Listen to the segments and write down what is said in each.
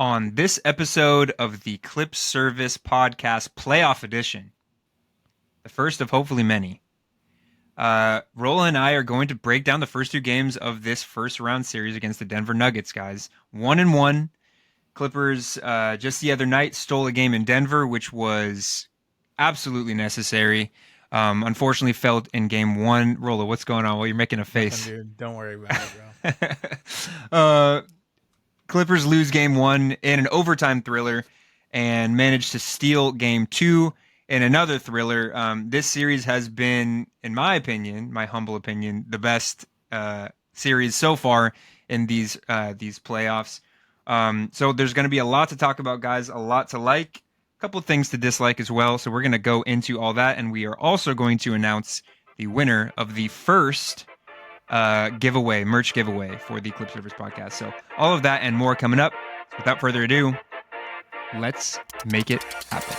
on this episode of the Clip Service Podcast Playoff Edition, the first of hopefully many. Rolla and I are going to break down the first two games of this first round series against the Denver Nuggets, guys. 1-1. Clippers just the other night stole a game in Denver, which was absolutely necessary. Unfortunately, fell in game one. Rolla, what's going on? Well, you're making a face. Nothing, dude. Don't worry about it, bro. Clippers lose game one in an overtime thriller and managed to steal game two in another thriller. This series has been, in my opinion, my humble opinion, the best series so far in these playoffs. So there's going to be a lot to talk about, guys, a lot to like, a couple of things to dislike as well. So we're going to go into all that, and we are also going to announce the winner of the first merch giveaway for the Clip Service Podcast. So all of that and more coming up. Without further ado, let's make it happen.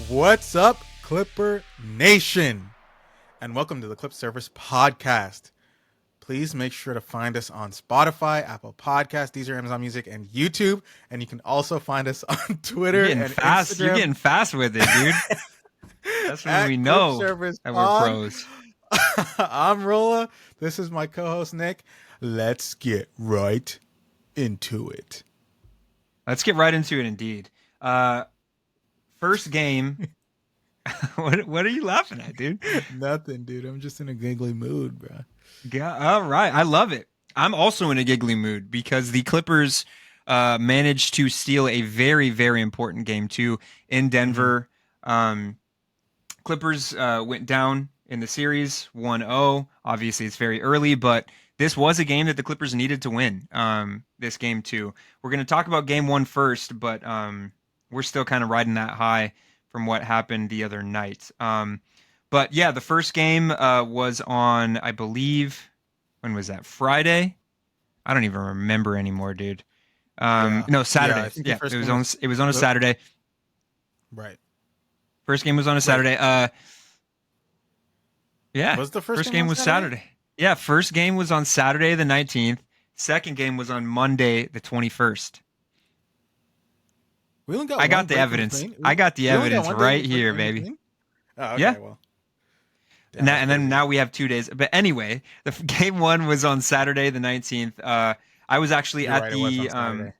What's up, Clipper Nation? And welcome to the Clip Service Podcast. Please make sure to find us on Spotify, Apple Podcasts, Deezer, Amazon Music, and YouTube. And you can also find us on Twitter and Instagram. You're getting fast with it, dude. That's when we know that we're pros. I'm Rolla. This is my co-host, Nick. Let's get right into it. Let's get right into it, indeed. First game. What are you laughing at, dude? Nothing, dude. I'm just in a giggly mood, bro. Yeah, all right. I love it. I'm also in a giggly mood because the Clippers managed to steal a very, very important game two in Denver. Clippers went down in the series 1-0. Obviously, it's very early, but this was a game that the Clippers needed to win. This game two. We're going to talk about game one first, but we're still kind of riding that high from what happened the other night. But yeah, the first game was on, I believe, when was that? Friday? I don't even remember anymore, dude. No, Saturday. Yeah, it was on a Saturday. Right. First game was on a Saturday. Yeah. Was the first game was Saturday? Yeah, first game was on Saturday the 19th. Second game was on Monday the 21st. I got the evidence. I got the evidence right here, baby. Oh, okay, yeah. Well. And then now we have 2 days. But anyway, the game one was on Saturday the 19th. I was actually at the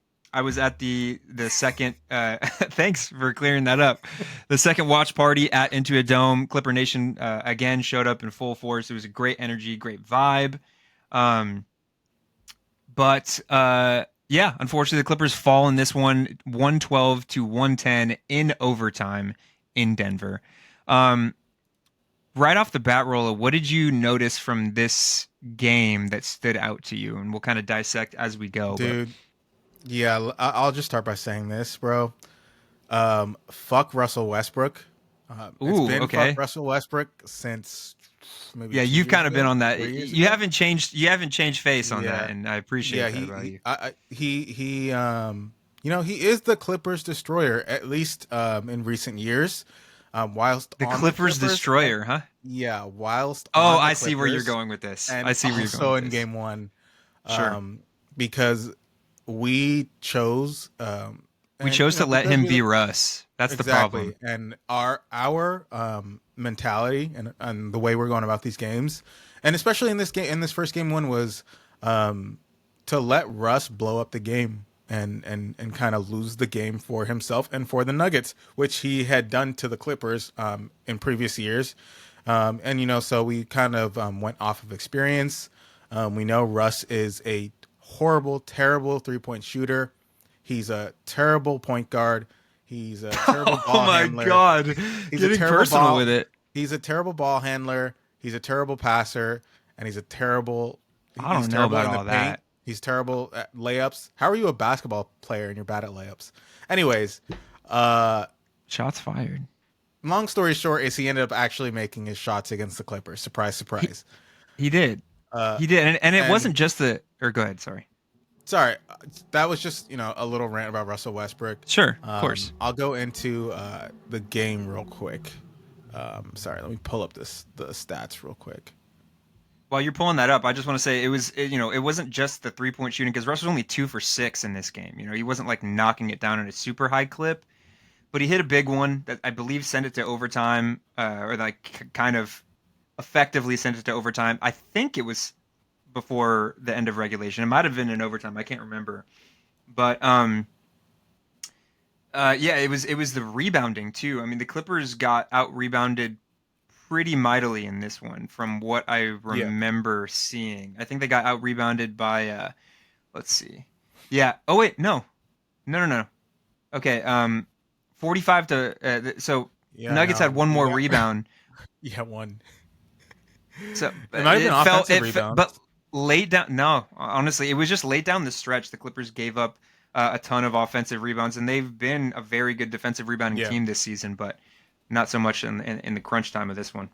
second. Thanks for clearing that up. The second watch party at Intuit Dome. Clipper Nation again showed up in full force. It was a great energy, great vibe. Yeah, unfortunately, the Clippers fall in this one, 112-110 in overtime in Denver. Right off the bat, Rolla, what did you notice from this game that stood out to you? And we'll kind of dissect as we go. Dude, yeah, I'll just start by saying this, bro. Fuck Russell Westbrook. Fuck Russell Westbrook since... Maybe you've kind of been on that. You haven't changed face on that, and I appreciate that about you. He is the Clippers destroyer, at least in recent years. Whilst the Clippers destroyer, huh? Yeah, whilst. Oh, I see where you're going with this. I see where you're going. Also in game one, sure, because we chose. We chose to let him be Russ. That's exactly. the problem. And our mentality and the way we're going about these games, and especially in this first game one, was to let Russ blow up the game and kind of lose the game for himself and for the Nuggets, which he had done to the Clippers in previous years. So we kind of went off of experience. We know Russ is a horrible, terrible 3-point shooter. He's a terrible point guard. He's a terrible ball handler. Oh my God. He's getting personal with it. He's a terrible ball handler. He's a terrible passer. And he's terrible. I don't know about all that. He's terrible at layups. How are you a basketball player and you're bad at layups? Anyways. Shots fired. long story short is he ended up actually making his shots against the Clippers. Surprise, He surprise. he did. Uh, He did. And it and wasn't just the or go ahead, sorry. sorry, that was just a little rant about Russell Westbrook. Sure, of course. I'll go into the game real quick. Sorry, let me pull up the stats real quick. While you're pulling that up, I just want to say it wasn't just the 3-point shooting because Russ was only 2 for 6 in this game. He wasn't like knocking it down at a super high clip, but he hit a big one that I believe sent it to overtime, or like kind of effectively sent it to overtime. I think it was before the end of regulation. It might have been in overtime. I can't remember, but yeah, it was the rebounding too. I mean, the Clippers got out rebounded pretty mightily in this one from what I Yeah, remember seeing. I think they got out rebounded by let's see. Yeah. Oh wait, no. No, no, no. Okay, 45 to so yeah, Nuggets had no, one more yeah, rebound. yeah, one. So It might have been offensive but rebounds. late down. No, honestly, it was just late down the stretch. The Clippers gave up a ton of offensive rebounds, and they've been a very good defensive rebounding Yeah, team this season, but not so much in the crunch time of this one.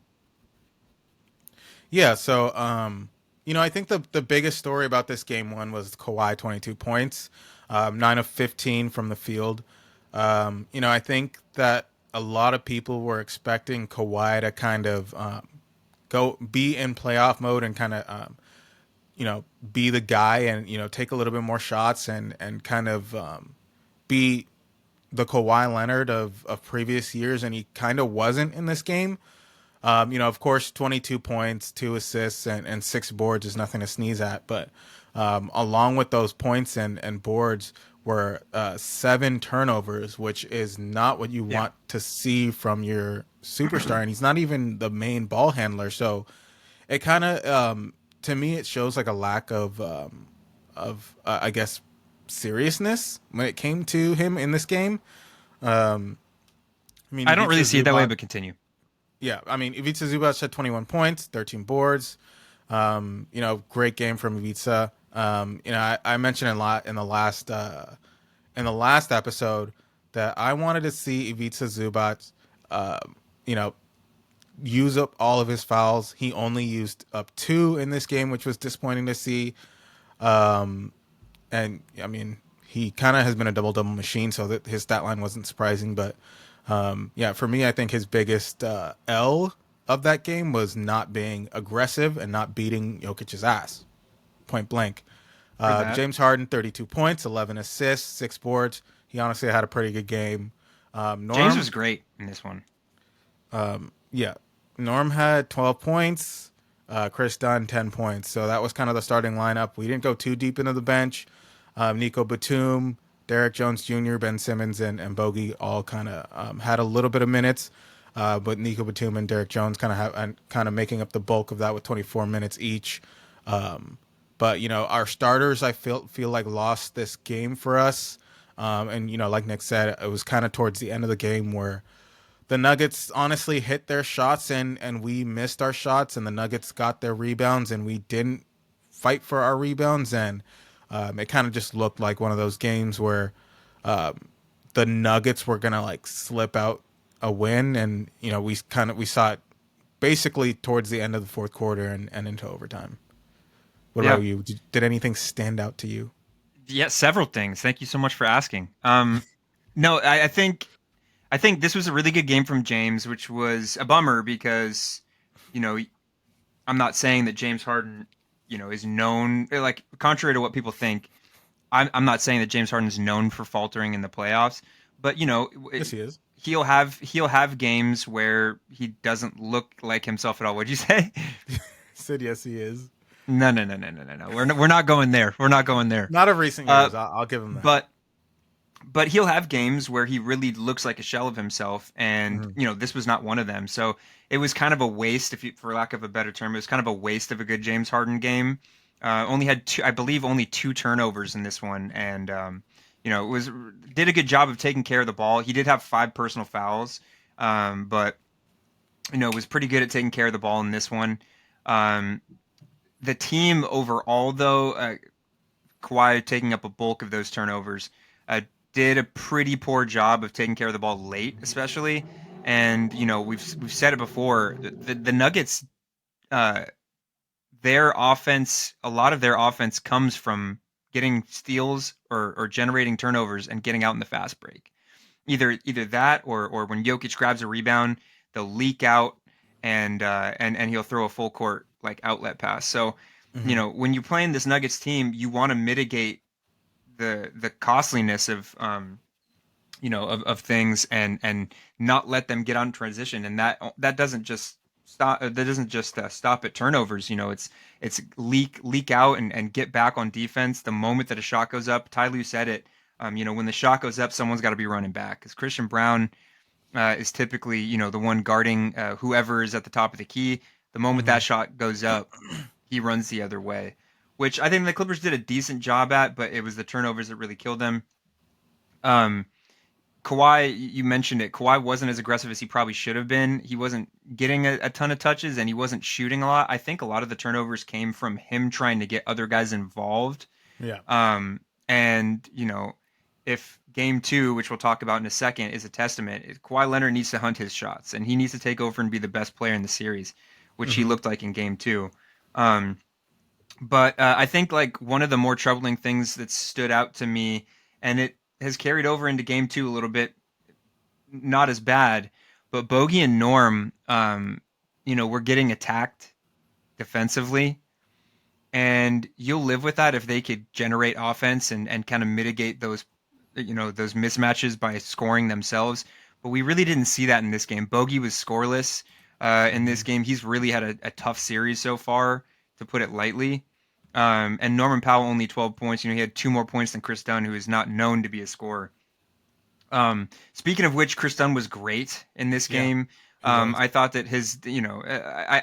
yeah. So, I think the biggest story about this game one was Kawhi 22 points, 9 of 15 from the field. I think that a lot of people were expecting Kawhi to kind of go be in playoff mode and kind of be the guy and take a little bit more shots and kind of be the Kawhi Leonard of previous years, and he kind of wasn't in this game. Of course, 22 points, 2 assists, and 6 boards is nothing to sneeze at. But along with those points and boards were 7 turnovers, which is not what you Yeah. want to see from your superstar. And he's not even the main ball handler. So it kind of, to me, it shows like a lack of I guess, seriousness when it came to him in this game. I mean, I don't Ivica really see it that way, Zubac. but continue. Yeah, I mean, Ivica Zubac had 21 points, 13 boards. Great game from Ivica. I mentioned a lot in the last episode that I wanted to see Ivica Zubac, you know, use up all of his fouls. He only used up 2 in this game, which was disappointing to see. And I mean, he kind of has been a double double machine, so that his stat line wasn't surprising. But yeah, for me, I think his biggest L of that game was not being aggressive and not beating Jokic's ass, point blank. For that, James Harden, 32 points, 11 assists, 6 boards. He honestly had a pretty good game. James Norm, was great in this one. yeah, Norm had 12 points. Chris Dunn, 10 points. So that was kind of the starting lineup. We didn't go too deep into the bench. Nico Batum, Derek Jones Jr., Ben Simmons, and Bogey all kind of had a little bit of minutes. But Nico Batum and Derek Jones kind of making up the bulk of that with 24 minutes each. But our starters, I feel like lost this game for us. And like Nick said, it was kind of towards the end of the game where the Nuggets honestly hit their shots and we missed our shots, and the Nuggets got their rebounds and we didn't fight for our rebounds, and it kind of just looked like one of those games where the Nuggets were gonna like slip out a win, and we saw it basically towards the end of the fourth quarter and into overtime. What Yeah. about you? Did anything stand out to you? Yeah, several things. Thank you so much for asking. No, I think this was a really good game from James, which was a bummer because, you know, I'm not saying that James Harden, is known like contrary to what people think. I'm not saying that James Harden is known for faltering in the playoffs, but Yes, he is. he'll have games where he doesn't look like himself at all. What'd you say? Said yes, he is. No, no, no, no, no, no, no. We're not going there. We're not going there. Not of recent Uh, years. I'll give him that. but he'll have games where he really looks like a shell of himself, and Mhm. this was not one of them. So it was kind of a waste, if you, for lack of a better term, it was kind of a waste of a good James Harden game. Only had two, I believe, only 2 turnovers in this one, and it was did a good job of taking care of the ball. He did have 5 personal fouls, but was pretty good at taking care of the ball in this one. Um, the team overall, though, Kawhi taking up a bulk of those turnovers, uh, did a pretty poor job of taking care of the ball late, especially. And we've said it before. The Nuggets, uh, their offense, a lot of their offense comes from getting steals or generating turnovers and getting out in the fast break. Either that or when Jokic grabs a rebound, they'll leak out and he'll throw a full court like outlet pass. So, Hmm. when you're playing this Nuggets team, you want to mitigate the costliness of things and not let them get on transition. And that doesn't just stop at turnovers. It's leak out and get back on defense the moment that a shot goes up. Ty Lue said it. When the shot goes up, someone's got to be running back because Christian Brown is typically the one guarding whoever is at the top of the key. The moment Hmm. that shot goes up, he runs the other way, which I think the Clippers did a decent job at, but it was the turnovers that really killed them. Um, Kawhi, you mentioned it. Kawhi wasn't as aggressive as he probably should have been. He wasn't getting a ton of touches and he wasn't shooting a lot. I think a lot of the turnovers came from him trying to get other guys involved. Yeah. And if game two, which we'll talk about in a second, is a testament, Kawhi Leonard needs to hunt his shots and he needs to take over and be the best player in the series, which he Hmm. looked like in game two. Um, but I think like one of the more troubling things that stood out to me, and it has carried over into game two a little bit, not as bad, but Bogey and Norm, were getting attacked defensively, and you'll live with that if they could generate offense and kind of mitigate those mismatches by scoring themselves. But we really didn't see that in this game. Bogey was scoreless in Hmm. this game. He's really had a tough series so far, to put it lightly. And Norman Powell only 12 points. He had 2 more points than Chris Dunn, who is not known to be a scorer. Speaking of which, Chris Dunn was great in this Yeah, game. he was. I thought that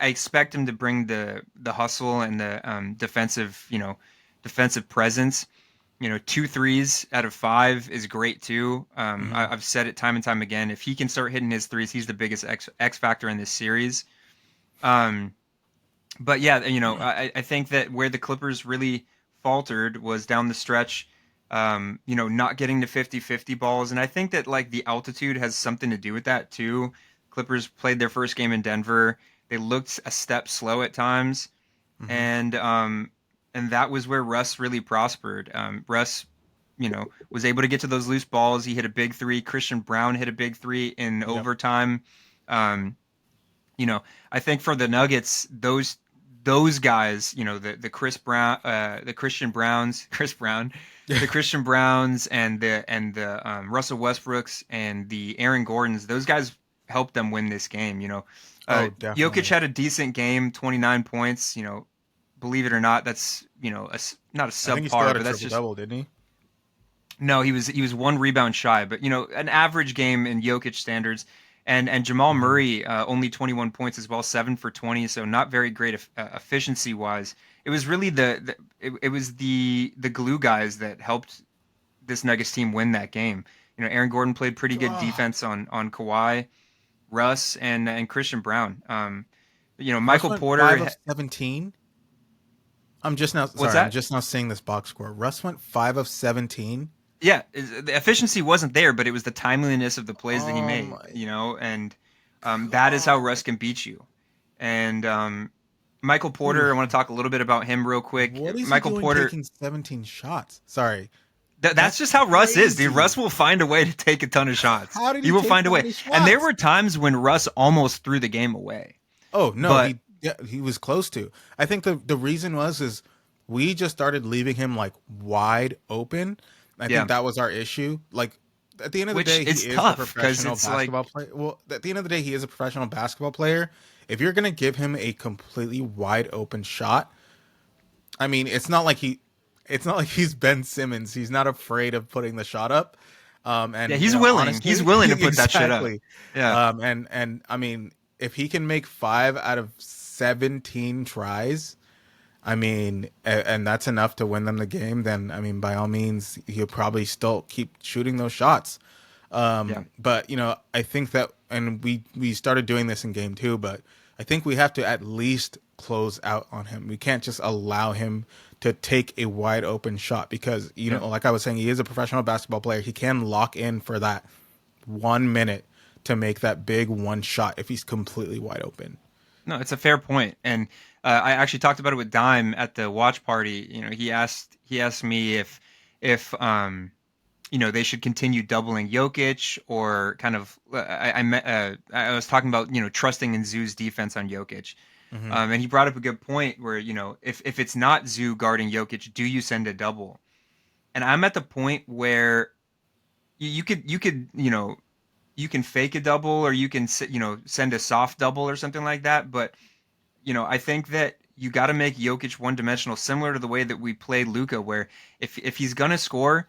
I expect him to bring the hustle and the defensive presence. Two threes out of five is great too. Hmm. I've said it time and time again. If he can start hitting his threes, he's the biggest X factor in this series. Um, but yeah, I think that where the Clippers really faltered was down the stretch, not getting to 50-50 balls. And I think that like the altitude has something to do with that too. Clippers played their first game in Denver. They looked a step slow at times. Hmm. And that was where Russ really prospered. Russ, was able to get to those loose balls. He hit a big three. Christian Brown hit a big three in Yep. overtime. Um, I think for the Nuggets, those guys, the Christian Browns, Chris Brown, the Christian Browns, and the Russell Westbrooks and the Aaron Gordons, those guys helped them win this game. Oh, Jokic definitely. had a decent game, 29 points. Believe it or not, that's not a I think he still subpar, had a but that's triple just double, didn't he? no, he was one rebound shy, but an average game in Jokic standards. And Jamal Hmm. Murray only 21 points as well, 7 for 20, so not very great efficiency wise. It was really it was the glue guys that helped this Nuggets team win that game. Aaron Gordon played pretty good Oh, defense on Kawhi, Russ, and Christian Brown. Russ Michael went 5 Porter. of 17. I'm just now What's sorry. I'm that? just now seeing this box score. Russ went 5 of 17. Yeah, the efficiency wasn't there, but it was the timeliness of the plays that he Oh made, my and that is how Russ god. can beat you. And Michael Ooh, Porter, I want to talk a little bit about him real quick. what is he Michael doing Porter, taking 17 shots? Sorry. that's That's just how Russ is, dude. crazy. Russ will find a way to take a ton of shots. How did He he will take find a that way. many And there shots? were times when Russ almost threw the game away. Oh no, But he was close to. I think the reason was is we just started leaving him like wide open. I think yeah, that was our issue. Like at the end of the which day, he is is a tough because professional it's basketball like, player. Well, at the end of the day, he is a professional basketball player. If you're gonna give him a completely wide open shot, I mean, it's not like he's Ben Simmons. He's not afraid of putting the shot up. yeah, And he's willing. He's honestly, willing to put that shit up. exactly. Yeah, And I mean, if he can make 5 out of 17 tries, I mean, and that's enough to win them the game, then I mean, by all means, he'll probably still keep shooting those shots. yeah, But I think that, and we started doing this in game two, but I think we have to at least close out on him. We can't just allow him to take a wide open shot because yeah, like I was saying, he is a professional basketball player. He can lock in for that 1 minute to make that big one shot if he's completely wide open. No, it's a fair point, and I actually talked about it with Dime at the watch party. He asked me if they should continue doubling Jokic or kind of I was talking about trusting in Zoo's defense on Jokic. Hmm. And he brought up a good point where if it's not Zoo guarding Jokic, do you send a double? And I'm at the point where you could you can fake a double or you can send a soft double or something like that. But I think that you got to make Jokic one dimensional, similar to the way that we play Luka, where if he's gonna score,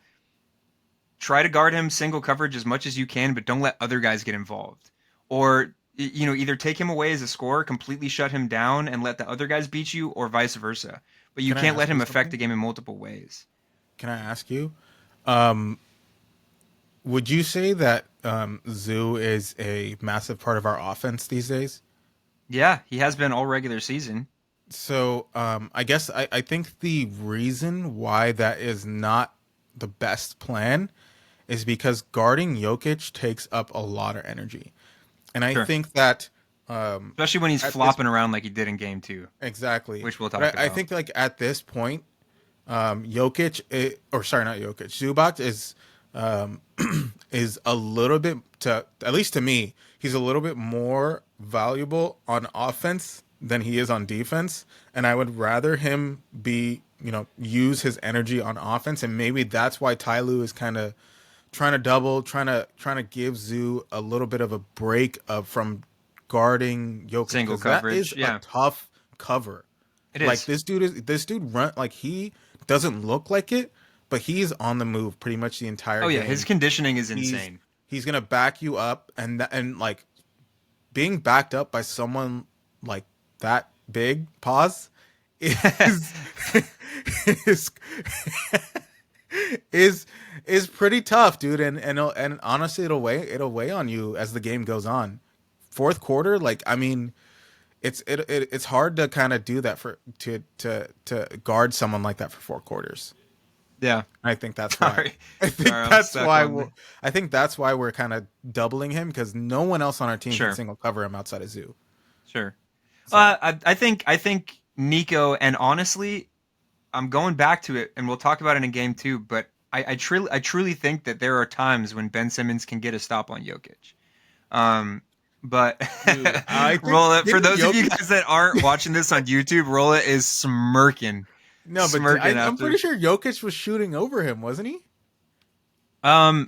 try to guard him single coverage as much as you can, but don't let other guys get involved. Or either take him away as a scorer, completely shut him down, and let the other guys beat you, or vice versa. But you Can I can't let ask you him affect something? the game in multiple ways. Can I ask you? Um, would you say that Zoo is a massive part of our offense these days? Yeah, he has been all regular season. So I guess I think the reason why that is not the best plan is because guarding Jokic takes up a lot of energy. And I Sure. think that Especially when he's at this flopping around like he did in game two, exactly, which we'll talk but I about. think like at this point, Jokic, or sorry, not Jokic, Zubac um, is a little bit to at least to me, he's a little bit more valuable on offense than he is on defense, and I would rather him be use his energy on offense, and maybe that's why Ty Lue is kind of trying to double, trying to give Zoo a little bit of a break of from guarding Jokic Single because that is coverage. a Yeah, tough cover. it Like is. this dude run like he doesn't look like it, but he's on the move pretty much the entire Oh yeah, his game. conditioning is He's insane. he's gonna back you up, and like being backed up by someone like that big pause is is is is pretty tough, dude. And honestly, it'll weigh on you as the game goes on. Fourth quarter, like I mean, it's hard to kind of do that for to guard someone like that for 4 quarters. Yeah. I think that's why. Sorry. I Sorry, think I'm that's stuck why on we're. the. I think that's why we're kind of doubling him because no one else on our team can Sure. single cover him outside of Zoo. Sure. So I think Nico, and honestly, I'm going back to it, and we'll talk about it in game two. But I truly think that there are times when Ben Simmons can get a stop on Jokic. Um, but dude, I think Rolla, for didn't those of you Jokic. guys that aren't watching this on YouTube, Rolla is smirking, No, but smirking I'm after. pretty sure Jokic was shooting over him, wasn't he?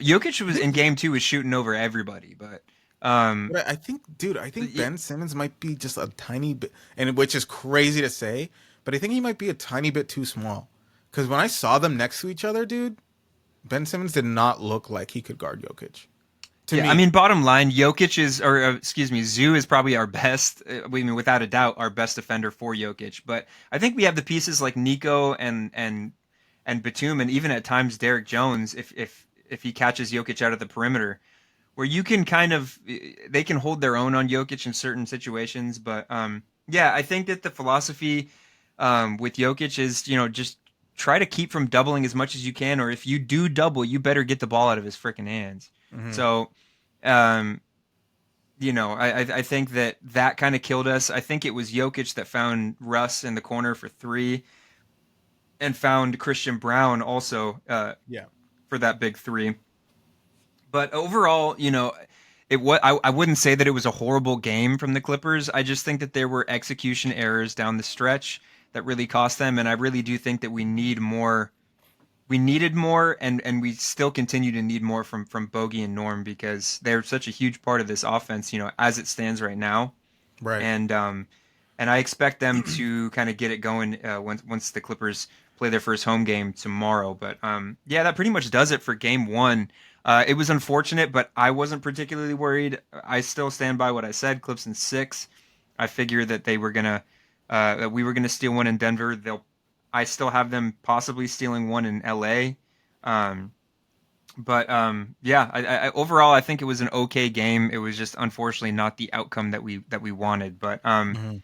Jokic was I in think game two was shooting over everybody, but um, But I think, dude, I think y- Ben Simmons might be just a tiny bit, and which is crazy to say, but I think he might be a tiny bit too small. Because when I saw them next to each other, dude, Ben Simmons did not look like he could guard Jokic. To yeah, I mean, me, bottom line, Jokic is, or excuse me, Zoo is probably our best. I mean, without a doubt, our best defender for Jokic. But I think we have the pieces like Nico and Batum, and even at times Derek Jones, if he catches Jokic out of the perimeter, where you can kind of they can hold their own on Jokic in certain situations. But yeah, I think that the philosophy with Jokic is just try to keep from doubling as much as you can, or if you do double, you better get the ball out of his freaking hands. hmm So um, I think that kind of killed us. I think it was Jokic that found Russ in the corner for three, and found Christian Brown also yeah, for that big three. But overall, I wouldn't say that it was a horrible game from the Clippers. I just think that there were execution errors down the stretch that really cost them, and I really do think that we need more. We needed more, and we still continue to need more from Bogey and Norm because they're such a huge part of this offense, as it stands right now. right. And I expect them to kind of get it going once the Clippers play their first home game tomorrow. But yeah, that pretty much does it for Game One. It was unfortunate, but I wasn't particularly worried. I still stand by what I said. Clips in six. I figure that that we were gonna steal one in Denver. I still have them possibly stealing one in LA. Um, but yeah, overall I think it was an okay game. It was just unfortunately not the outcome that we wanted. But hmm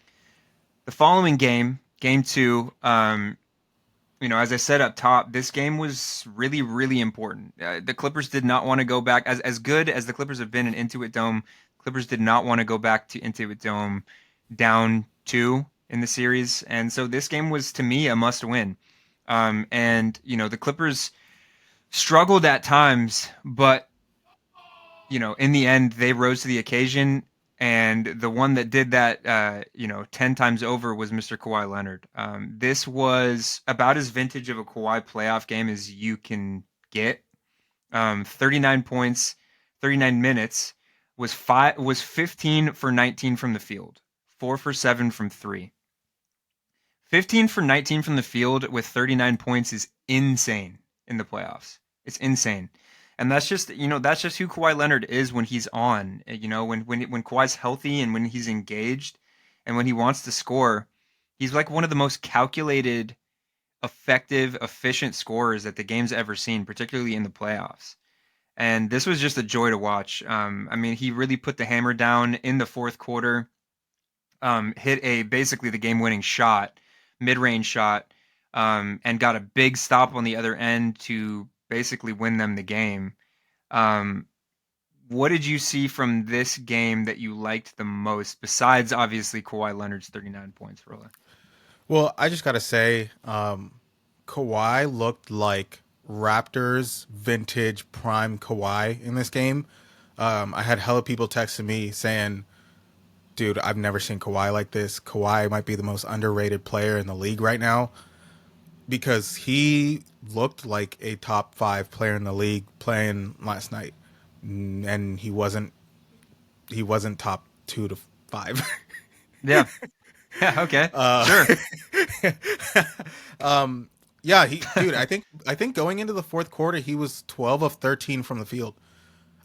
the following game, game two, as I said up top, this game was really, really important. The Clippers did not want to go back as good as the Clippers have been in Intuit Dome. Clippers did not want to go back to Intuit Dome down two in the series, and so this game was to me a must win. And the Clippers struggled at times, but in the end, they rose to the occasion. And the one that did that, 10 times over was Mr. Kawhi Leonard. This was about as vintage of a Kawhi playoff game as you can get. 39 points, 39 minutes, was 15 for 19 from the field, 4 for 7 from three. 15 for 19 from the field with 39 points is insane in the playoffs. It's insane. And that's just who Kawhi Leonard is when he's on. When Kawhi's healthy and when he's engaged and when he wants to score, he's like one of the most calculated, effective, efficient scorers that the game's ever seen, particularly in the playoffs. And this was just a joy to watch. I mean, he really put the hammer down in the fourth quarter, hit basically the game-winning shot, mid-range shot, and got a big stop on the other end to basically win them the game. Um, what did you see from this game that you liked the most, besides obviously Kawhi Leonard's 39 points, Rolla? Well, I just gotta say, Kawhi looked like Raptors vintage prime Kawhi in this game. I had hella people texting me saying, "Dude, I've never seen Kawhi like this. Kawhi might be the most underrated player in the league right now because he looked like a top five player in the league playing last night, and he wasn't. He wasn't top 2 to 5." Yeah. Yeah. Okay. Sure. Yeah, dude, I think going into the fourth quarter, he was 12 of 13 from the field.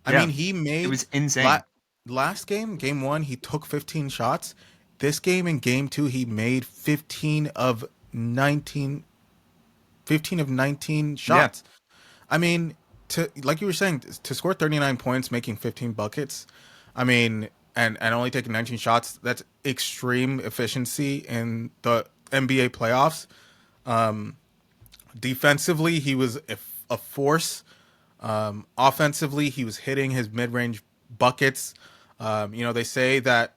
I Yeah. mean, he It made was insane. last game, game one, he took 15 shots. This game in game two, he made 19, 15 of 19 Yeah. shots. I mean, to like you were saying, to score 39 points, making 15 buckets. I mean, and only taking 19 shots. That's extreme efficiency in the NBA playoffs. Defensively, he was a force. Offensively, he was hitting his mid-range buckets. They say that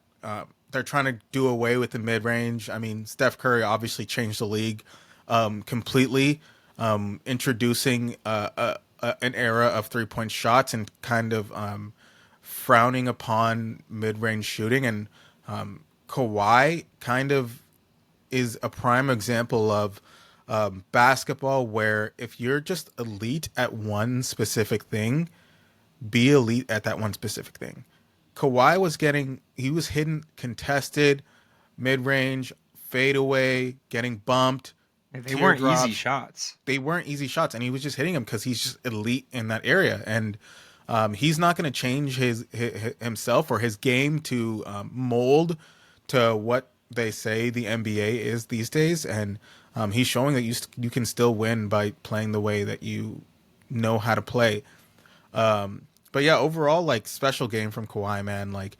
they're trying to do away with the mid-range. I mean, Steph Curry obviously changed the league completely, introducing an era of three-point shots and kind of frowning upon mid-range shooting. And Kawhi kind of is a prime example of basketball where if you're just elite at one specific thing, be elite at that one specific thing. Kawhi he was hitting contested, mid range, fadeaway, getting bumped, They weren't easy teardrops. shots. They weren't easy shots, and he was just hitting them because he's just elite in that area. And he's not going to change his himself or his game to mold to what they say the NBA is these days. And he's showing that you can still win by playing the way that you know how to play. But yeah, overall, like special game from Kawhi, man. Like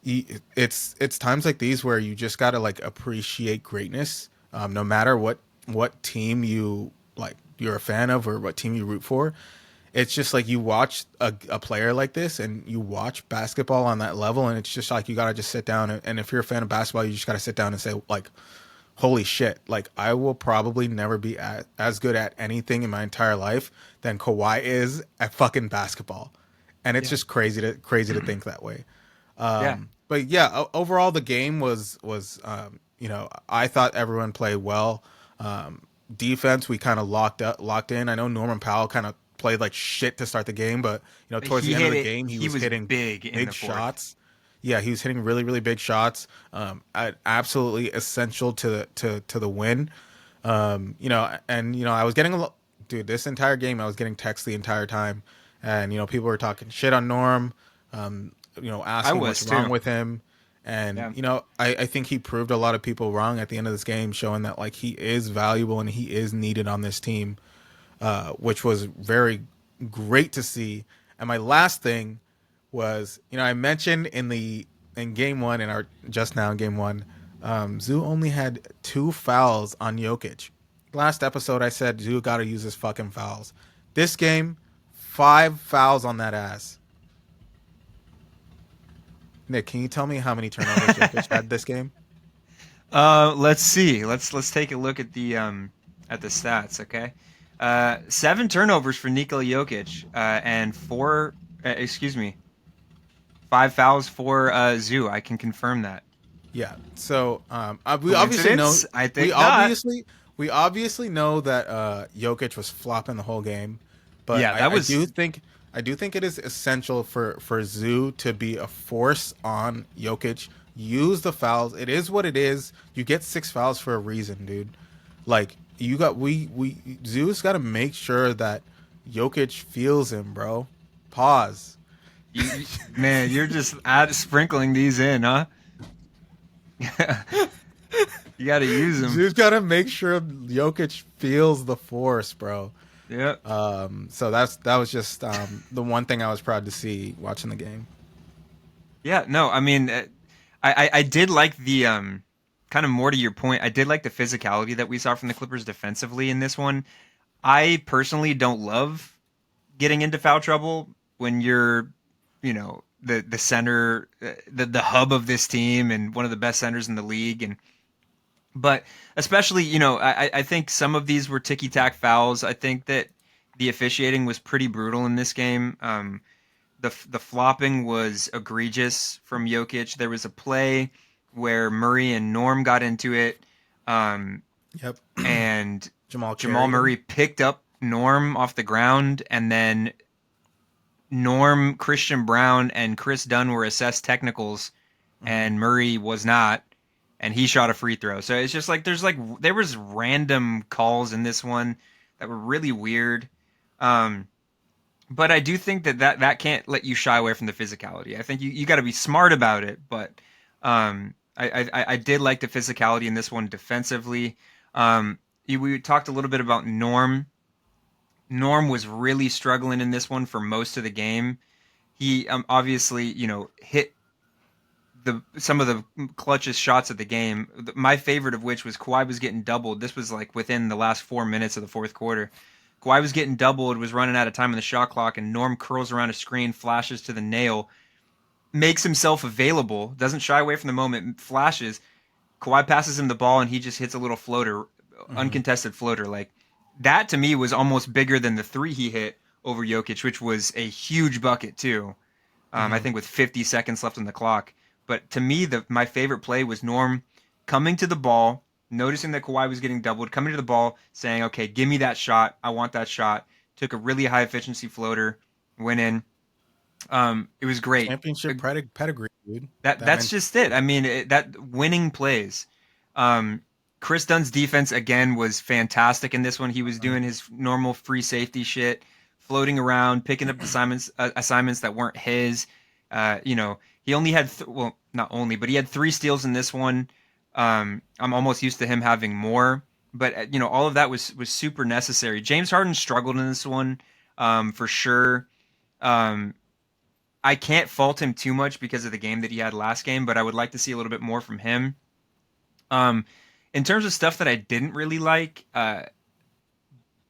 it's times like these where you just gotta like appreciate greatness, no matter what team you're a fan of or what team you root for. It's just like you watch a player like this and you watch basketball on that level, and it's just like you gotta just sit down and if you're a fan of basketball, you just gotta sit down and say like, holy shit, like I will probably never be as good at anything in my entire life than Kawhi is at fucking basketball. And it's Yeah. just crazy to think that way. Yeah. But yeah, overall the game was I thought everyone played well. Defense we kind of locked in. I know Norman Powell kind of played like shit to start the game, but towards He the end of hit the it. game he He was was hitting big in big the fourth. shots. Yeah, he was hitting really really big shots. Absolutely essential to the win. I was getting dude, this entire game I was getting texts the entire time, and people were talking shit on Norm, I asking was what's wrong too. with him. And Yeah. I think he proved a lot of people wrong at the end of this game, showing that like he is valuable and he is needed on this team, which was very great to see. And my last thing was, I mentioned in game one in game one, Zoo only had 2 fouls on Jokic. last episode I said Zoo got to use his fucking fouls. This game, 5 fouls on that ass. Nick, can you tell me how many turnovers Jokic had this game? Let's see. Let's take a look at the stats. Okay, 7 turnovers for Nikola Jokic, and four. Excuse me, 5 fouls for Zoo. I can confirm that. Yeah. So we obviously know Coincidence? I we think not. obviously we obviously know that Jokic was flopping the whole game, but Yeah, that was. I do think it is essential for Zoo to be a force on Jokic. Use the fouls. It is what it is. You get 6 fouls for a reason, dude. Like you got we Zoo's got to make sure that Jokic feels him, bro. Pause. Man, you're just sprinkling these in, huh? You got to use them. Zoo's got to make sure Jokic feels the force, bro. Yeah. So that was just the one thing I was proud to see watching the game. Yeah. No, I mean, I did like the kind of more to your point. I did like the physicality that we saw from the Clippers defensively in this one. I personally don't love getting into foul trouble when you're, the center, the hub of this team and one of the best centers in the league. But especially, I think some of these were ticky tack fouls. I think that the officiating was pretty brutal in this game. The flopping was egregious from Jokic. There was a play where Murray and Norm got into it, Yep. and Jamal Jamal carried him. Murray picked up Norm off the ground, and then Norm, Christian Brown, and Chris Dunn were assessed technicals, and Murray was not, and he shot a free throw. So it's just like there was random calls in this one that were really weird. But I do think that can't let you shy away from the physicality. I think you got to be smart about it. But I did like the physicality in this one defensively. We talked a little bit about Norm. Norm was really struggling in this one for most of the game. He obviously, hit some of the clutchest shots of the game. My favorite of which was Kawhi was getting doubled. This was like within the last 4 minutes of the fourth quarter. Kawhi was getting doubled, was running out of time on the shot clock, and Norm curls around a screen, flashes to the nail, makes himself available, doesn't shy away from the moment, flashes. Kawhi passes him the ball, and he just hits a little floater, Mm-hmm. uncontested floater. Like that to me was almost bigger than the three he hit over Jokic, which was a huge bucket too. I Mm-hmm. think with 50 seconds left on the clock. But to me, my favorite play was Norm coming to the ball, noticing that Kawhi was getting doubled, coming to the ball, saying, "Okay, give me that shot. I want that shot." Took a really high efficiency floater, went in. It was great. Championship pedigree, dude. That That's man. just it. I mean, that winning plays. Um, Chris Dunn's defense again was fantastic in this one. He was doing his normal free safety shit, floating around, picking up assignments that weren't his. He only had well, not only, but he had 3 steals in this one. I'm almost used to him having more, but all of that was super necessary. James Harden struggled in this one, for sure. Um, I can't fault him too much because of the game that he had last game, but I would like to see a little bit more from him. Um, in terms of stuff that I didn't really like,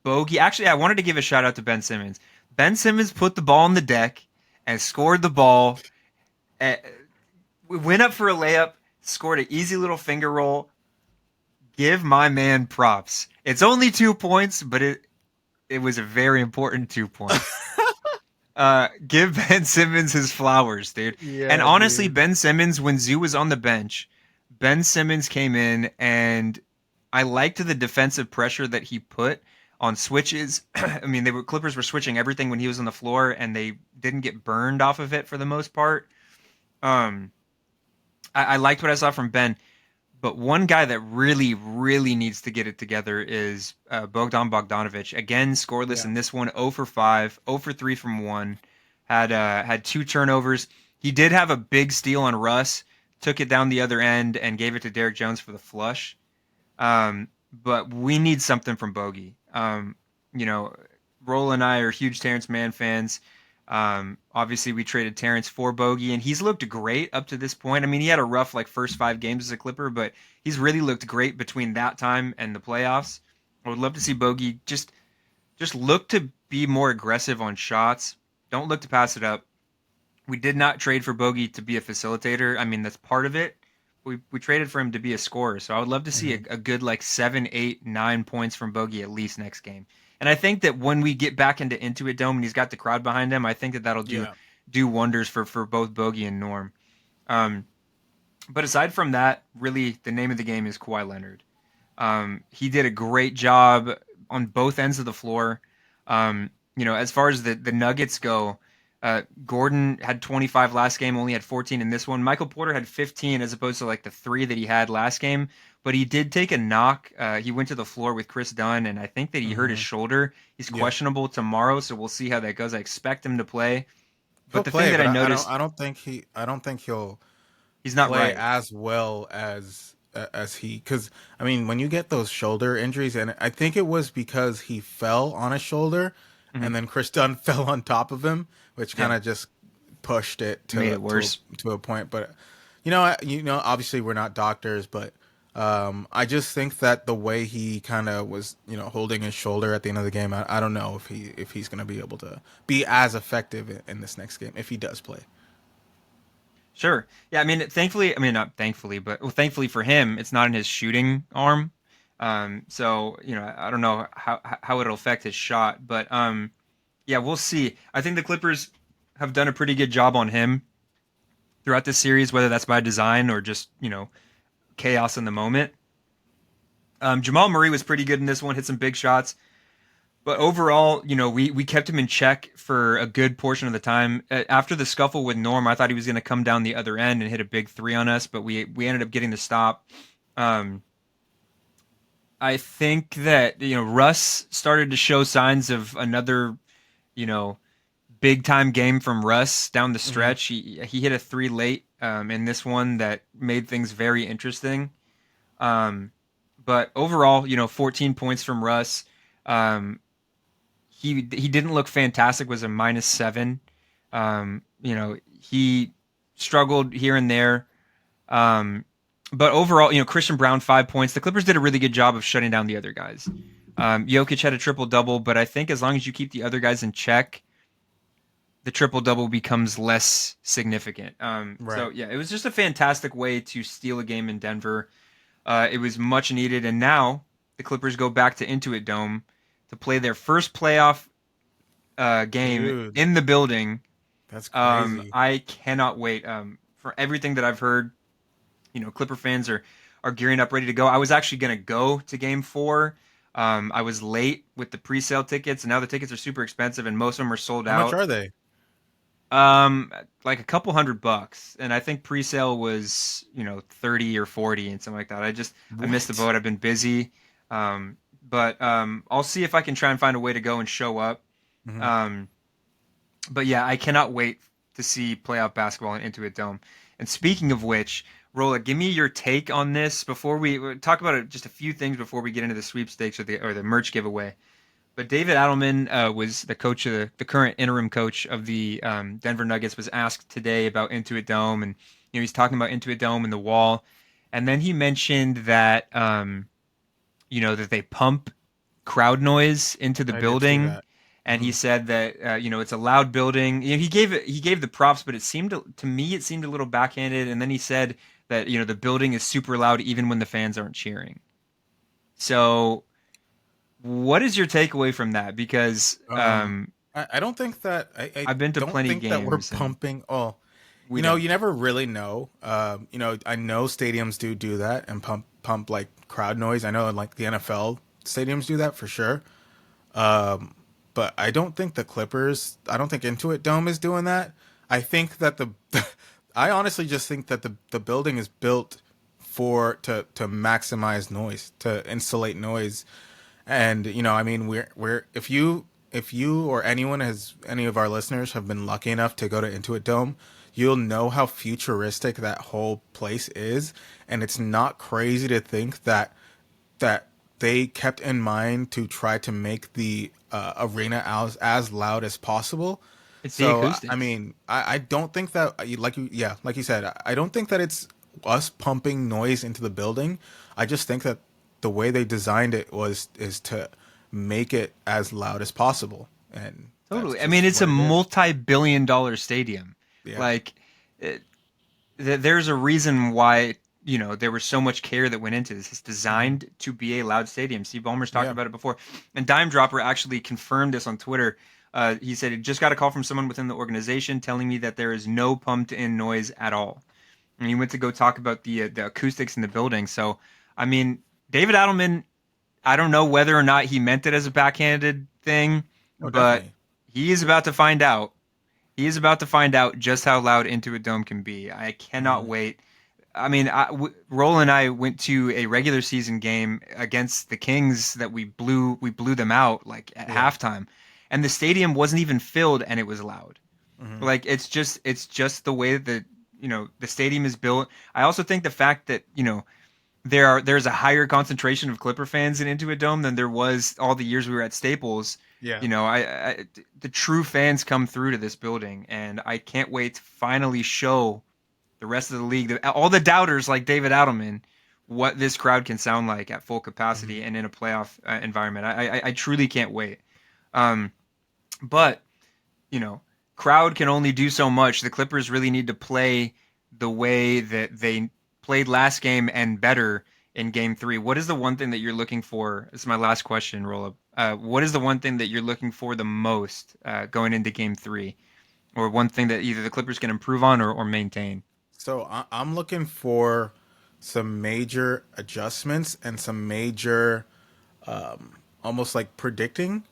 Bogey. Actually, I wanted to give a shout out to Ben Simmons. Ben Simmons put the ball on the deck and scored the ball. Uh, we went up for a layup, scored an easy little finger roll. Give my man props. It's only 2 points, but it was a very important 2 points. Give Ben Simmons his flowers, dude. And Yeah, honestly, dude. Ben Simmons, when Zoo was on the bench, Ben Simmons came in and I liked the defensive pressure that he put on switches. I mean, Clippers were switching everything when he was on the floor and they didn't get burned off of it for the most part. Um, I liked what I saw from Ben. But one guy that really, really needs to get it together is Bogdan Bogdanovic. Again, scoreless Yeah. in this one, 0 for 5, 0 for 3 from 1. Had 2 turnovers. He did have a big steal on Russ, took it down the other end and gave it to Derek Jones for the flush. But we need something from Bogey. You know, Roll and I are huge Terrence Mann fans. Obviously, we traded Terrence for Bogey, and he's looked great up to this point. I mean, he had a rough like first 5 games as a Clipper, but he's really looked great between that time and the playoffs. I would love to see Bogey just look to be more aggressive on shots. Don't look to pass it up. We did not trade for Bogey to be a facilitator. I mean, that's part of it. We traded for him to be a scorer. So I would love to see Hmm. a good like 7, 8, 9 points from Bogey at least next game. And I think that when we get back into Intuit Dome and he's got the crowd behind him, I think that that'll Yeah. do wonders for both Bogey and Norm. Um, but aside from that, really the name of the game is Kawhi Leonard. He did a great job on both ends of the floor. As far as the Nuggets go, Gordon had 25 last game, only had 14 in this one. Michael Porter had 15 as opposed to like the three that he had last game. But he did take a knock. He went to the floor with Chris Dunn, and I think that he hurt his Hmm. shoulder. He's Yeah. questionable tomorrow, so we'll see how that goes. I expect him to play. He'll But the thing play, that but I I don't. noticed, I don't think he'll he's not play right. as well as he. Because I mean, when you get those shoulder injuries, and I think it was because he fell on his shoulder, Hmm. and then Chris Dunn fell on top of him, which kind Yeah, of just pushed it made it worse. to a point. But obviously we're not doctors, but I just think that the way he kind of was, holding his shoulder at the end of the game, I don't know if he's going to be able to be as effective in this next game if he does play. Sure. Yeah, I mean, thankfully, I mean, not thankfully, but well, thankfully for him, it's not in his shooting arm. So, I don't know how it'll affect his shot, but yeah, we'll see. I think the Clippers have done a pretty good job on him throughout this series, whether that's by design or just, chaos in the moment. Jamal Murray was pretty good in this one, hit some big shots. But overall, we kept him in check for a good portion of the time. After the scuffle with Norm, I thought he was going to come down the other end and hit a big three on us, but we ended up getting the stop. Um, I think that Russ started to show signs of another you know big time game from Russ down the Hmm. stretch. He hit a three late in this one that made things very interesting. Um, but overall, 14 points from Russ. Um, he didn't look fantastic. Was a -7. He struggled here and there. Um, but overall, Christian Brown 5 points. The Clippers did a really good job of shutting down the other guys. Jokic had a triple double, but I think as long as you keep the other guys in check, the triple double becomes less significant. So Right. yeah, it was just a fantastic way to steal a game in Denver. It was much needed, and now the Clippers go back to Intuit Dome to play their first playoff game Dude, in the building. that's crazy. I cannot wait. For everything that I've heard, Clipper fans are gearing up, ready to go. I was actually going to go to Game 4. I was late with the pre-sale tickets, and now the tickets are super expensive, and most of them are sold How much out. are they? Like a couple $100, and I think pre-sale was 30 or 40 and something like that. I missed the What? boat. I've been busy. But I'll see if I can try and find a way to go and show up. Hmm. Um, but yeah, I cannot wait to see playoff basketball in Intuit Dome. And speaking of which, Rolla, give me your take on this before we talk about it. Just a few things before we get into the sweepstakes or the merch giveaway. But David Adelman was the coach of the current interim coach of the Denver Nuggets. Was asked today about Intuit Dome, and he's talking about Intuit Dome and the wall, and then he mentioned that that they pump crowd noise into the I did see building, that. and he Hmm. said that it's a loud building. He gave the props, but it seemed to me it seemed a little backhanded. And then he said that the building is super loud even when the fans aren't cheering. So what is your takeaway from that? Because I don't think that I I've been to don't plenty think that we're games and pumping. Oh, we don't. you never really know. I know stadiums do that and pump like crowd noise. I know like the NFL stadiums do that for sure. But I don't think the Clippers. I don't think Intuit Dome is doing that. I think that I honestly just think that the building is built to maximize noise, to insulate noise. And I mean, we're if you or any of our listeners have been lucky enough to go to Intuit Dome, you'll know how futuristic that whole place is, and it's not crazy to think that they kept in mind to try to make the arena as loud as possible. It's the So I acoustics. mean, I don't think that like you said, I don't think that it's us pumping noise into the building. I just think that the way they designed it is to make it as loud as possible, and that's Totally. I mean, just it's a what it is. multi-billion-dollar stadium. Yeah. Like, it, there's a reason why, there was so much care that went into this. It's Hmm. designed to be a loud stadium. Steve Ballmer's talked Yeah. about it before. And Dime Dropper actually confirmed this on Twitter. He said, "It just got a call from someone within the organization telling me that there is no pumped in noise at all." And he went to go talk about the acoustics in the building. So, I mean, David Adelman, I don't know whether or not he meant it as a backhanded thing, Oh, but definitely. he is about to find out. He is about to find out just how loud Intuit Dome can be. I cannot Hmm. wait. I mean, Roll and I went to a regular season game against the Kings that we blew them out like at Yeah. halftime, and the stadium wasn't even filled, and it was loud. Hmm. Like it's just the way that the stadium is built. I also think the fact that there's a higher concentration of Clipper fans in Intuit Dome than there was all the years we were at Staples. Yeah. The true fans come through to this building, and I can't wait to finally show the rest of the league, all the doubters like David Adelman, what this crowd can sound like at full Hmm. capacity and in a playoff environment. I truly can't wait. Um, but you know, crowd can only do so much. The Clippers really need to play the way that they played last game and better in game three. What is the one thing that you're looking for? This is my last question, roll up. What is the one thing that you're looking for the most going into game three? Or one thing that either the Clippers can improve on or maintain? So I'm looking for some major adjustments and some major, almost like predicting.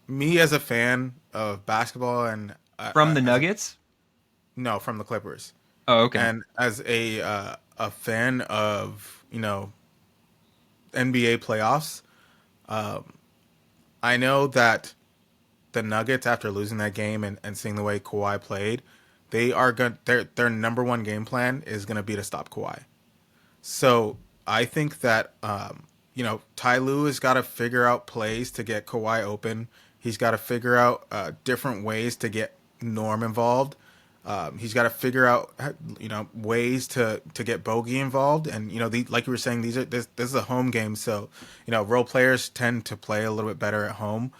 Me as a fan of basketball and From the as a, Nuggets? no, from the Clippers, Oh, okay. and as a fan of NBA playoffs, I know that the Nuggets, after losing that game and seeing the way Kawhi played, they are going their number one game plan is going to be to stop Kawhi. So I think that Ty Lue has got to figure out plays to get Kawhi open. He's got to figure out different ways to get Norm involved. He's got to figure out ways to get Bogey involved. And like you were saying, this is a home game, so role players tend to play a little bit better at home.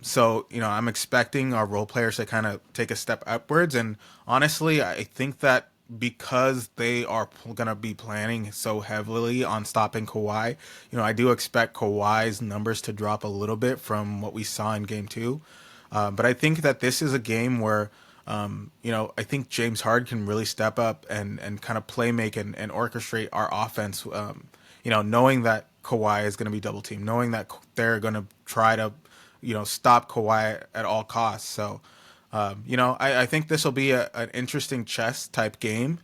So I'm expecting our role players to kind of take a step upwards. And honestly, I think that because they are going to be planning so heavily on stopping Kawhi, I do expect Kawhi's numbers to drop a little bit from what we saw in game two. But I think that this is a game where, I think James Harden can really step up and kind of play make and orchestrate our offense. Knowing that Kawhi is going to be double teamed, knowing that they're going to try to, stop Kawhi at all costs. So, I think this will be an interesting chess type game,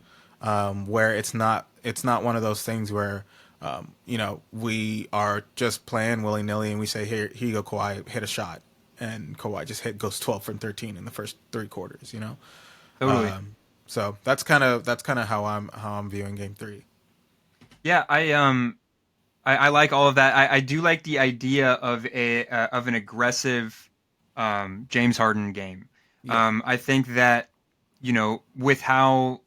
where it's not one of those things where, we are just playing willy nilly and we say, here you go, Kawhi, hit a shot, and Kawhi just goes 12 from 13 in the first three quarters. Totally. So that's kind of how I'm viewing game three. Yeah, I like all of that. I do like the idea of an aggressive James Harden game. Yeah, I think that with how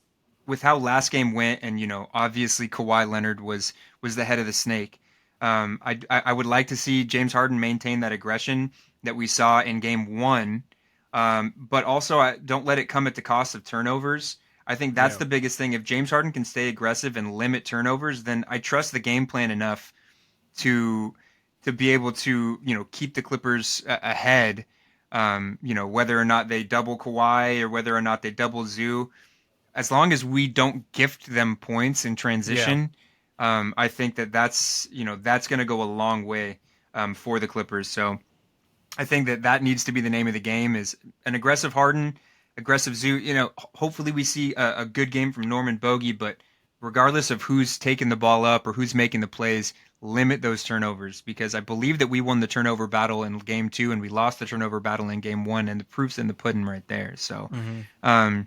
last game went, and obviously Kawhi Leonard was the head of the snake. I would like to see James Harden maintain that aggression that we saw in game one, but also I don't let it come at the cost of turnovers. I think that's yeah, the biggest thing. If James Harden can stay aggressive and limit turnovers, then I trust the game plan enough to be able to keep the Clippers ahead. Whether or not they double Kawhi or whether or not they double Zoo, as long as we don't gift them points in yeah. transition, I think that's going to go a long way for the Clippers. So I think that needs to be the name of the game: is an aggressive Harden, aggressive Zoo. Hopefully we see a good game from Norman Bogey, but regardless of who's taking the ball up or who's making the plays, limit those turnovers, because I believe that we won the turnover battle in game two and we lost the turnover battle in game one, and the proof's in the pudding right there. So, Hmm. um,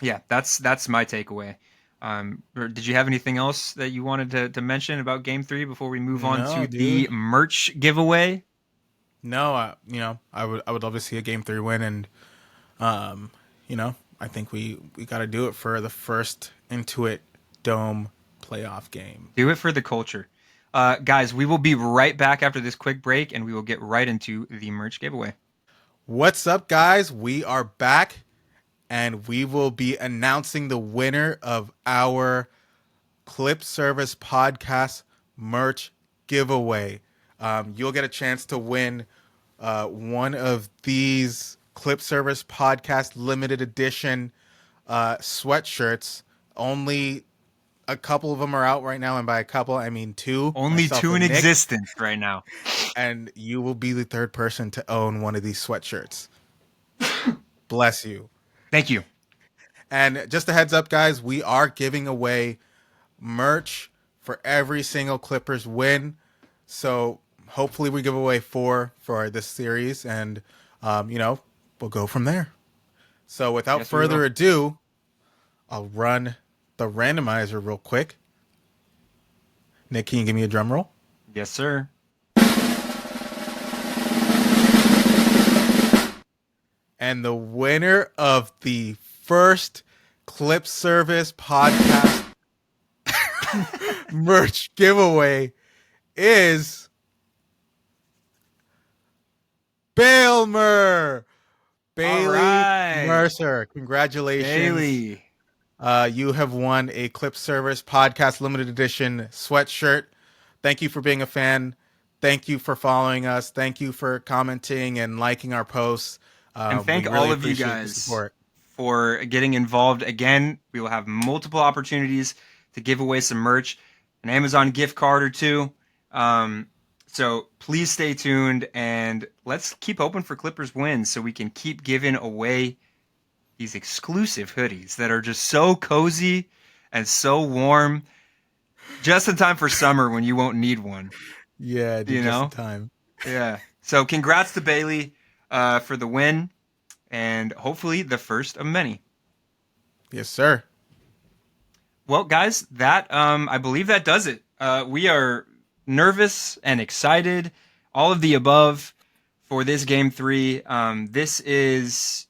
yeah, that's my takeaway. Or did you have anything else that you wanted to mention about game three before we move on No, to dude. the merch giveaway? No, I would love to see a game three win, and um, I think we got to do it for the first Intuit Dome playoff game. Do it for the culture. Guys, we will be right back after this quick break, and we will get right into the merch giveaway. What's up, guys? We are back, and we will be announcing the winner of our Clip Service Podcast merch giveaway. You'll get a chance to win one of these Clip Service Podcast limited edition sweatshirts. Only a couple of them are out right now, and by a couple, I mean two. Only Myself two in and Nick, existence right now. and you will be the third person to own one of these sweatshirts. Bless you. Thank you. And just a heads up, guys, we are giving away merch for every single Clippers win. So hopefully we give away 4 for this series, and we'll go from there. So without further ado, I'll run the randomizer real quick. Nick, can you give me a drum roll? Yes, sir. And the winner of the first Clip Service Podcast merch giveaway is Bailmer. Bailey right. Mercer. Congratulations. Bailey. You have won a Clip Service Podcast limited edition sweatshirt. Thank you for being a fan. Thank you for following us. Thank you for commenting and liking our posts. And thank all of you guys for getting involved. Again, we will have multiple opportunities to give away some merch, an Amazon gift card or two. So please stay tuned, and let's keep open for Clippers wins so we can keep giving away these exclusive hoodies that are just so cozy and so warm, just in time for summer when you won't need one. Yeah, dude, just in time. Yeah. So congrats to Bailey for the win, and hopefully the first of many. Yes, sir. Well, guys, that I believe that does it. We are nervous and excited, all of the above, for this game 3. This is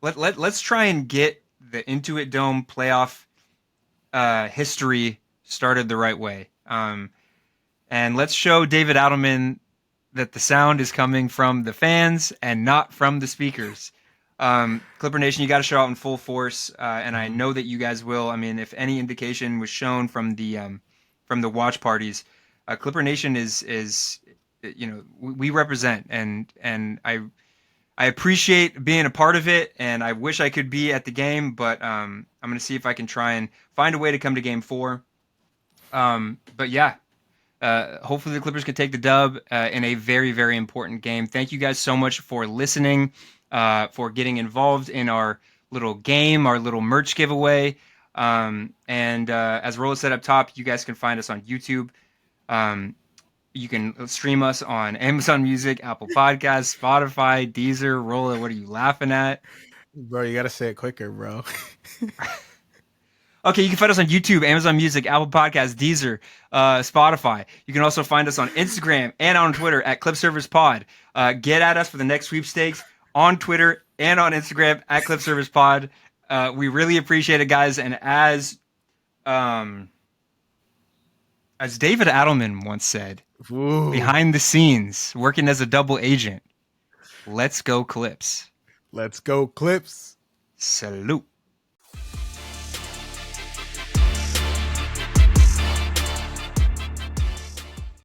let's try and get the Intuit Dome playoff history started the right way. And let's show David Adelman that the sound is coming from the fans and not from the speakers. Clipper Nation, you got to show out in full force, and I know that you guys will. I mean, if any indication was shown from the watch parties, Clipper Nation is we represent, and I appreciate being a part of it, and I wish I could be at the game, but I'm going to see if I can try and find a way to come to Game 4. But yeah. Hopefully the Clippers can take the dub in a very, very important game. Thank you guys so much for listening, for getting involved in our little game, our little merch giveaway. And as Rolla said up top, you guys can find us on YouTube. You can stream us on Amazon Music, Apple Podcasts, Spotify, Deezer. Rolla, what are you laughing at? Bro, you got to say it quicker, bro. Okay, you can find us on YouTube, Amazon Music, Apple Podcasts, Deezer, Spotify. You can also find us on Instagram and on Twitter at ClipServicePod. Get at us for the next sweepstakes on Twitter and on Instagram at ClipServicePod. We really appreciate it, guys. And as David Adelman once said, Ooh. Behind the scenes, working as a double agent, let's go Clips. Let's go Clips. Salute.